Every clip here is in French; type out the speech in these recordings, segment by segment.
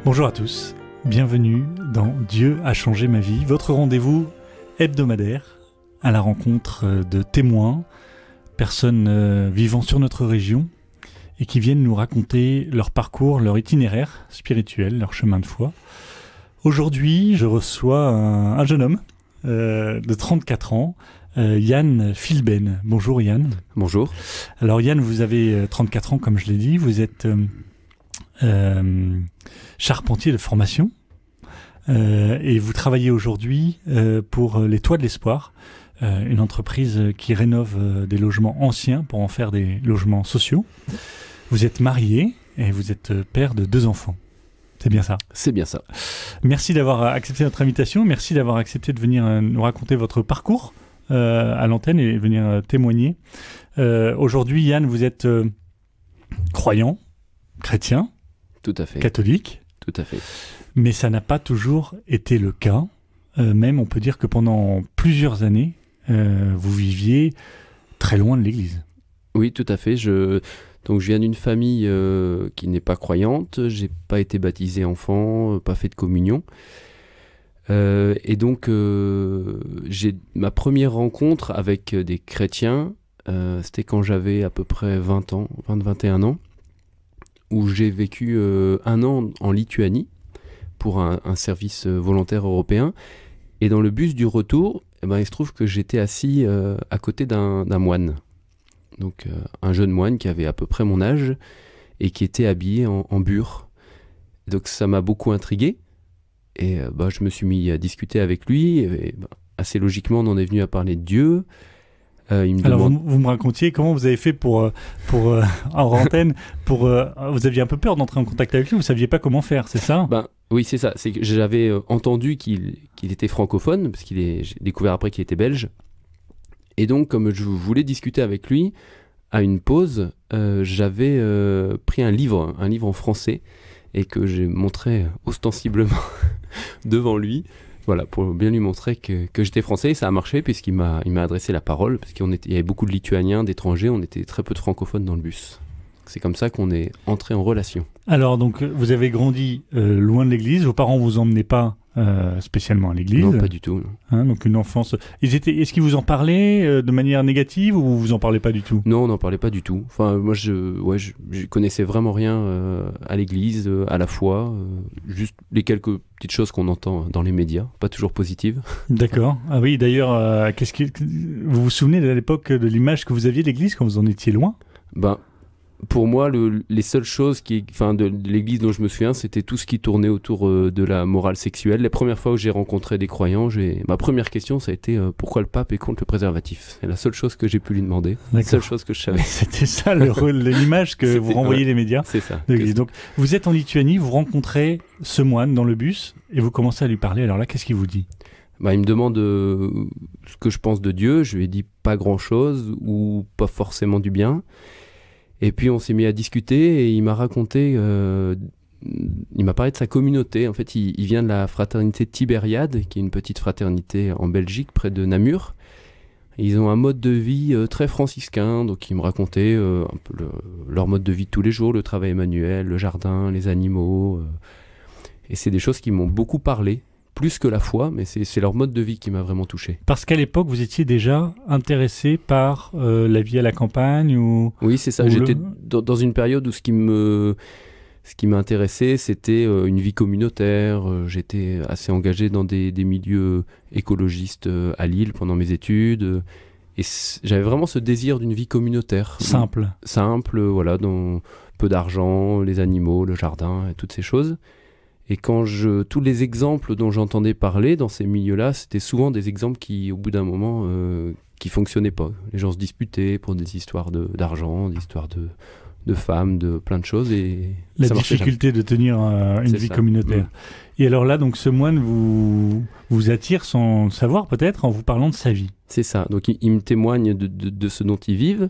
Bonjour à tous, bienvenue dans Dieu a changé ma vie, votre rendez-vous hebdomadaire à la rencontre de témoins, personnes vivant sur notre région et qui viennent nous raconter leur parcours, leur itinéraire spirituel, leur chemin de foi. Aujourd'hui, je reçois un jeune homme de 34 ans, Yann Philben. Bonjour Yann. Bonjour. Alors Yann, vous avez 34 ans comme je l'ai dit, vous êtes charpentier de formation et vous travaillez aujourd'hui pour les Toits de l'Espoir, une entreprise qui rénove des logements anciens pour en faire des logements sociaux. Vous êtes marié et vous êtes père de 2 enfants. C'est bien ça? C'est bien ça. Merci d'avoir accepté notre invitation, merci d'avoir accepté de venir nous raconter votre parcours à l'antenne et venir témoigner. Aujourd'hui, Yann, vous êtes croyant, chrétien, tout à fait. Catholique. Tout à fait. Mais ça n'a pas toujours été le cas. Même, on peut dire que pendant plusieurs années, vous viviez très loin de l'Église. Oui, tout à fait. Donc, je viens d'une famille qui n'est pas croyante. J'ai pas été baptisé enfant, pas fait de communion. Et donc, j'ai ma première rencontre avec des chrétiens, c'était quand j'avais à peu près 21 ans, où j'ai vécu 1 an en Lituanie pour un service volontaire européen. Et dans le bus du retour, il se trouve que j'étais assis à côté d'un moine. Donc un jeune moine qui avait à peu près mon âge et qui était habillé en bure. Donc ça m'a beaucoup intrigué. Et je me suis mis à discuter avec lui. Et, assez logiquement, on en est venu à parler de Dieu. Alors vous me racontiez comment vous avez fait pour en antenne, vous aviez un peu peur d'entrer en contact avec lui, vous saviez pas comment faire, c'est ça? Oui, c'est ça. C'est que j'avais entendu qu'il était francophone, parce j'ai découvert après qu'il était belge. Et donc, comme je voulais discuter avec lui, à une pause, j'avais pris un livre en français, et que j'ai montré ostensiblement devant lui. Voilà, pour bien lui montrer que j'étais français, et ça a marché puisqu'il m'a adressé la parole, parce qu'il y avait beaucoup de Lituaniens, d'étrangers, on était très peu de francophones dans le bus. C'est comme ça qu'on est entré en relation. Alors, donc, vous avez grandi loin de l'église, vos parents vous emmenaient pas spécialement à l'église? Non, pas du tout. Non. Donc une enfance... Est-ce qu'ils vous en parlaient de manière négative ou vous en parlez pas du tout? Non, on n'en parlait pas du tout. Enfin, moi, je connaissais vraiment rien à l'église, à la foi, juste les quelques petites choses qu'on entend dans les médias, pas toujours positives. D'accord. Ah oui, d'ailleurs, vous vous souvenez à l'époque de l'image que vous aviez de l'église quand vous en étiez loin? Pour moi, les seules choses de l'église dont je me souviens, c'était tout ce qui tournait autour de la morale sexuelle. Les premières fois où j'ai rencontré des croyants, ma première question, ça a été pourquoi le pape est contre le préservatif? C'est la seule chose que j'ai pu lui demander, la seule chose que je savais. C'était ça l'image que vous renvoyez les médias? C'est ça. Donc, vous êtes en Lituanie, vous rencontrez ce moine dans le bus et vous commencez à lui parler. Alors là, qu'est-ce qu'il vous dit? Il me demande ce que je pense de Dieu. Je lui ai dit pas grand-chose ou pas forcément du bien. Et puis on s'est mis à discuter et il m'a raconté, il m'a parlé de sa communauté. En fait, il vient de la fraternité Tibériade, qui est une petite fraternité en Belgique, près de Namur. Et ils ont un mode de vie très franciscain, donc il me racontait un peu leur mode de vie de tous les jours, le travail manuel, le jardin, les animaux. Et c'est des choses qui m'ont beaucoup parlé. Plus que la foi, mais c'est leur mode de vie qui m'a vraiment touché. Parce qu'à l'époque, vous étiez déjà intéressé par la vie à la campagne ou... Oui, c'est ça. J'étais dans une période où ce qui m'intéressait, c'était une vie communautaire. J'étais assez engagé dans des milieux écologistes à Lille pendant mes études. Et j'avais vraiment ce désir d'une vie communautaire. Simple, voilà, dans peu d'argent, les animaux, le jardin, et toutes ces choses. Et tous les exemples dont j'entendais parler dans ces milieux-là, c'était souvent des exemples qui, au bout d'un moment, qui fonctionnaient pas. Les gens se disputaient pour des histoires d'argent, des histoires de femmes, de plein de choses. Et la difficulté de tenir une vie communautaire. Et alors là, donc ce moine vous attire sans le savoir peut-être en vous parlant de sa vie. C'est ça. Donc il me témoigne de ce dont ils vivent.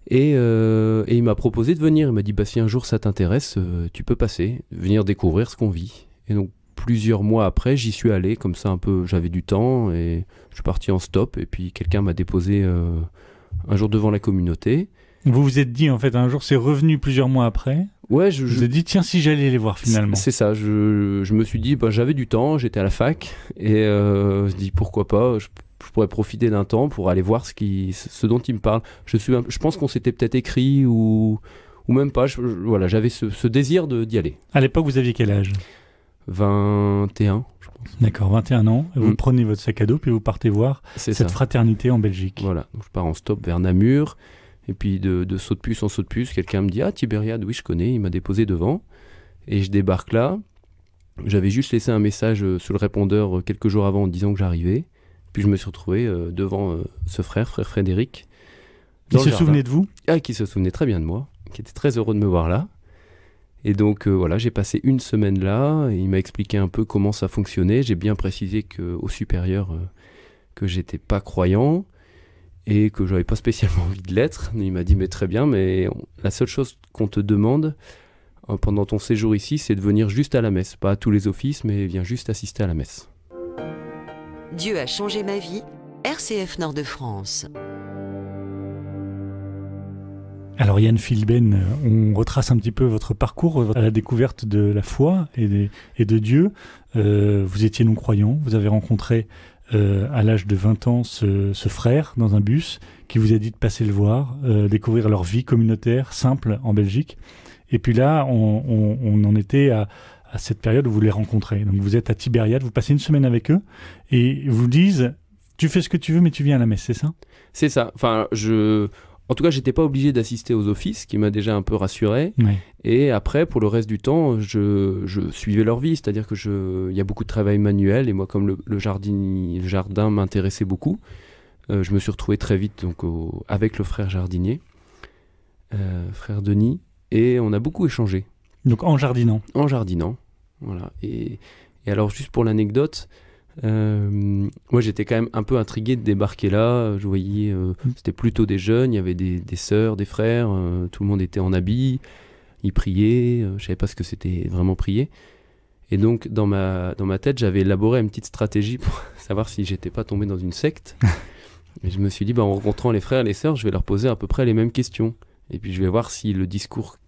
Et il m'a proposé de venir. Il m'a dit si un jour ça t'intéresse, tu peux passer, venir découvrir ce qu'on vit. Et donc plusieurs mois après, j'y suis allé, comme ça un peu, j'avais du temps et je suis parti en stop. Et puis quelqu'un m'a déposé un jour devant la communauté. Vous vous êtes dit en fait un jour, c'est revenu plusieurs mois après? Ouais, je vous ai dit, tiens, si j'allais les voir finalement. C'est ça, je me suis dit, j'avais du temps, j'étais à la fac, et je dis pourquoi pas, je pourrais profiter d'un temps pour aller voir ce dont il me parle. Je pense qu'on s'était peut-être écrit ou même pas, voilà, j'avais ce désir d'y aller. À l'époque, vous aviez quel âge ? 21, je pense. D'accord, 21 ans. Vous prenez votre sac à dos, puis vous partez voir cette fraternité en Belgique. Voilà, donc je pars en stop vers Namur. Et puis de saut de puce en saut de puce, quelqu'un me dit « Ah, Tibériade, oui, je connais », il m'a déposé devant. Et je débarque là. J'avais juste laissé un message sur le répondeur quelques jours avant en disant que j'arrivais. Puis je me suis retrouvé devant ce frère Frédéric. Qui se souvenait de vous ? Ah, qui se souvenait très bien de moi, qui était très heureux de me voir là. Et donc voilà, j'ai passé une semaine là. Et il m'a expliqué un peu comment ça fonctionnait. J'ai bien précisé au supérieur que j'étais pas croyant. Et que j'avais pas spécialement envie de l'être. Il m'a dit, mais très bien, mais la seule chose qu'on te demande pendant ton séjour ici, c'est de venir juste à la messe. Pas à tous les offices, mais viens juste assister à la messe. Dieu a changé ma vie, RCF Nord de France. Alors Yann Philben, on retrace un petit peu votre parcours à la découverte de la foi et de Dieu. Vous étiez non-croyant, vous avez rencontré à l'âge de 20 ans ce frère dans un bus qui vous a dit de passer le voir, découvrir leur vie communautaire simple en Belgique. Et puis là, on en était à cette période où vous les rencontrez. Donc vous êtes à Tibériade, vous passez une semaine avec eux et ils vous disent « Tu fais ce que tu veux, mais tu viens à la messe », c'est ça ? C'est ça. Enfin, en tout cas, j'étais pas obligé d'assister aux offices, ce qui m'a déjà un peu rassuré. Ouais. Et après, pour le reste du temps, je suivais leur vie, c'est-à-dire que il y a beaucoup de travail manuel, et moi, comme le jardin m'intéressait beaucoup, je me suis retrouvé très vite donc avec le frère jardinier, frère Denis, et on a beaucoup échangé. Donc en jardinant. En jardinant, voilà. Et alors, juste pour l'anecdote. Moi j'étais quand même un peu intrigué de débarquer là. Je voyais c'était plutôt des jeunes, il y avait des sœurs, des frères, tout le monde était en habit, ils priaient, je savais pas ce que c'était vraiment prier. Et donc dans ma tête j'avais élaboré une petite stratégie pour savoir si j'étais pas tombé dans une secte. Et je me suis dit en rencontrant les frères et les sœurs, je vais leur poser à peu près les mêmes questions et puis je vais voir si le discours,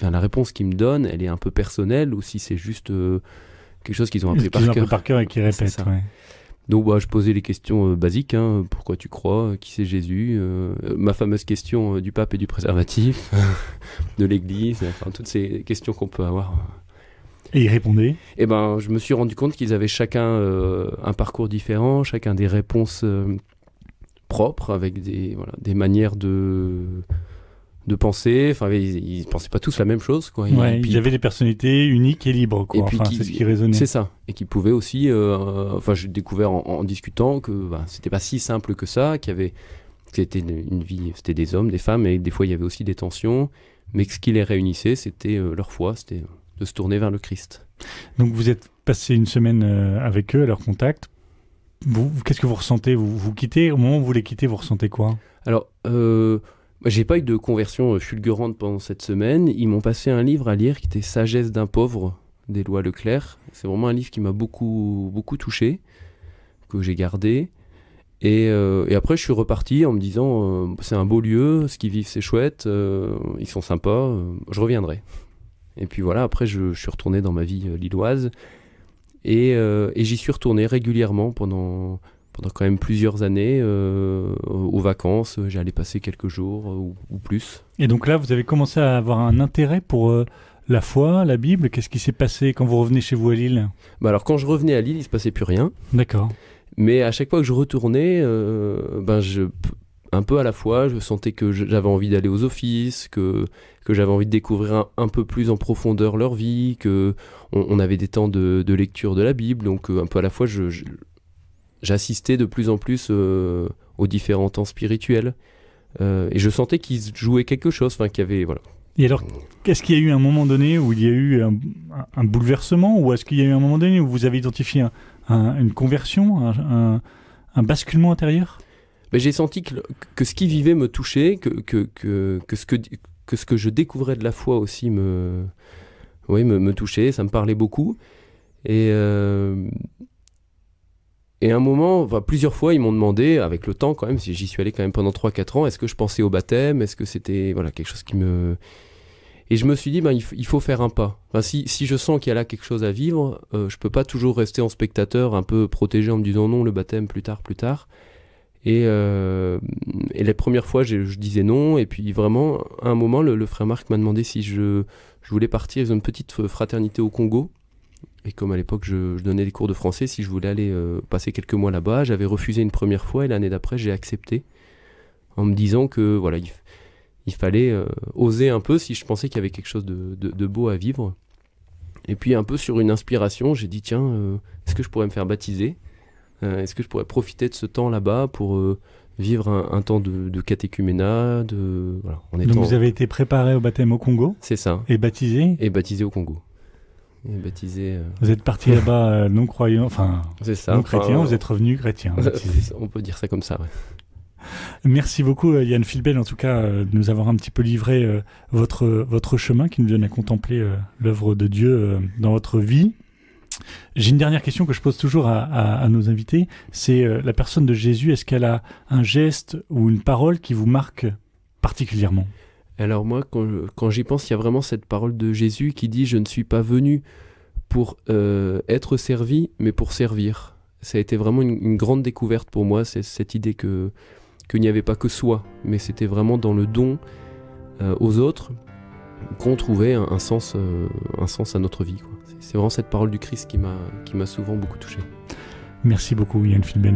la réponse qu'ils me donnent, elle est un peu personnelle ou si c'est juste quelque chose qu'ils ont appris par cœur et qu'ils répètent. Ouais. Donc je posais les questions basiques, pourquoi tu crois, qui c'est Jésus, ma fameuse question du pape et du préservatif, de l'église, enfin toutes ces questions qu'on peut avoir. Et ils répondaient ? Et je me suis rendu compte qu'ils avaient chacun un parcours différent, chacun des réponses propres, avec des manières de penser, enfin ils pensaient pas tous la même chose quoi. Ouais, ils avaient des personnalités uniques et libres quoi. Et puis c'est ce qui résonnait. C'est ça, et qui pouvaient aussi j'ai découvert en discutant que c'était pas si simple que ça, c'était une vie, c'était des hommes, des femmes, et des fois il y avait aussi des tensions, mais ce qui les réunissait c'était leur foi, c'était de se tourner vers le Christ. Donc vous êtes passé une semaine avec eux à leur contact. Qu'est-ce que vous ressentez, vous quittez, au moment où vous les quittez, vous ressentez quoi ? Alors j'ai pas eu de conversion fulgurante pendant cette semaine. Ils m'ont passé un livre à lire qui était Sagesse d'un pauvre d'Éloi Leclerc. C'est vraiment un livre qui m'a beaucoup, beaucoup touché, que j'ai gardé. Et après, je suis reparti en me disant c'est un beau lieu, ce qu'ils vivent, c'est chouette, ils sont sympas, je reviendrai. Et puis voilà, après, je suis retourné dans ma vie lilloise. Et j'y suis retourné régulièrement pendant quand même plusieurs années, aux vacances, j'allais passer quelques jours ou plus. Et donc là, vous avez commencé à avoir un intérêt pour la foi, la Bible. Qu'est-ce qui s'est passé quand vous revenez chez vous à Lille ? Alors quand je revenais à Lille, il ne se passait plus rien. D'accord. Mais à chaque fois que je retournais, un peu à la fois, je sentais que j'avais envie d'aller aux offices, que j'avais envie de découvrir un peu plus en profondeur leur vie, qu'on avait des temps de lecture de la Bible, donc un peu à la fois, j'assistais de plus en plus aux différents temps spirituels et je sentais qu'ils jouaient quelque chose, qu'il y avait, voilà. Et alors, est-ce qu'il y a eu un moment donné où il y a eu un bouleversement, ou est-ce qu'il y a eu un moment donné où vous avez identifié une conversion, un basculement intérieur ? J'ai senti que ce qu'ils vivaient me touchait, que ce que je découvrais de la foi aussi me touchait, ça me parlait beaucoup. Et à un moment, plusieurs fois, ils m'ont demandé, avec le temps quand même, si j'y suis allé quand même pendant 3-4 ans, est-ce que je pensais au baptême, est-ce que c'était quelque chose qui me... Et je me suis dit, il faut faire un pas. Enfin, si je sens qu'il y a là quelque chose à vivre, je peux pas toujours rester en spectateur, un peu protégé en me disant non, le baptême plus tard. Et les premières fois, je disais non. Et puis vraiment, à un moment, le frère Marc m'a demandé si je voulais partir. Ils ont une petite fraternité au Congo. Et comme à l'époque, je donnais des cours de français, si je voulais aller passer quelques mois là-bas, j'avais refusé une première fois et l'année d'après, j'ai accepté en me disant que voilà, il fallait oser un peu si je pensais qu'il y avait quelque chose de beau à vivre. Et puis un peu sur une inspiration, j'ai dit tiens, est-ce que je pourrais me faire baptiser ? Est-ce que je pourrais profiter de ce temps là-bas pour vivre un temps de catéchuménat voilà, Donc vous avez été préparé au baptême au Congo ? C'est ça. Et baptisé ? Et baptisé au Congo. Et baptisé... Vous êtes parti là-bas non-croyant, enfin c'est ça, non-chrétien, vous êtes revenu chrétien. On peut dire ça comme ça, ouais. Merci beaucoup Yann Philbel en tout cas de nous avoir un petit peu livré votre chemin qui nous donne à contempler l'œuvre de Dieu dans votre vie. J'ai une dernière question que je pose toujours à nos invités, c'est la personne de Jésus, est-ce qu'elle a un geste ou une parole qui vous marque particulièrement ? Alors moi, quand j'y pense, il y a vraiment cette parole de Jésus qui dit « Je ne suis pas venu pour être servi, mais pour servir ». Ça a été vraiment une grande découverte pour moi, c'est cette idée qu'il n'y avait pas que soi, mais c'était vraiment dans le don aux autres qu'on trouvait un sens à notre vie, quoi. C'est vraiment cette parole du Christ qui m'a souvent beaucoup touché. Merci beaucoup Yann Philbel.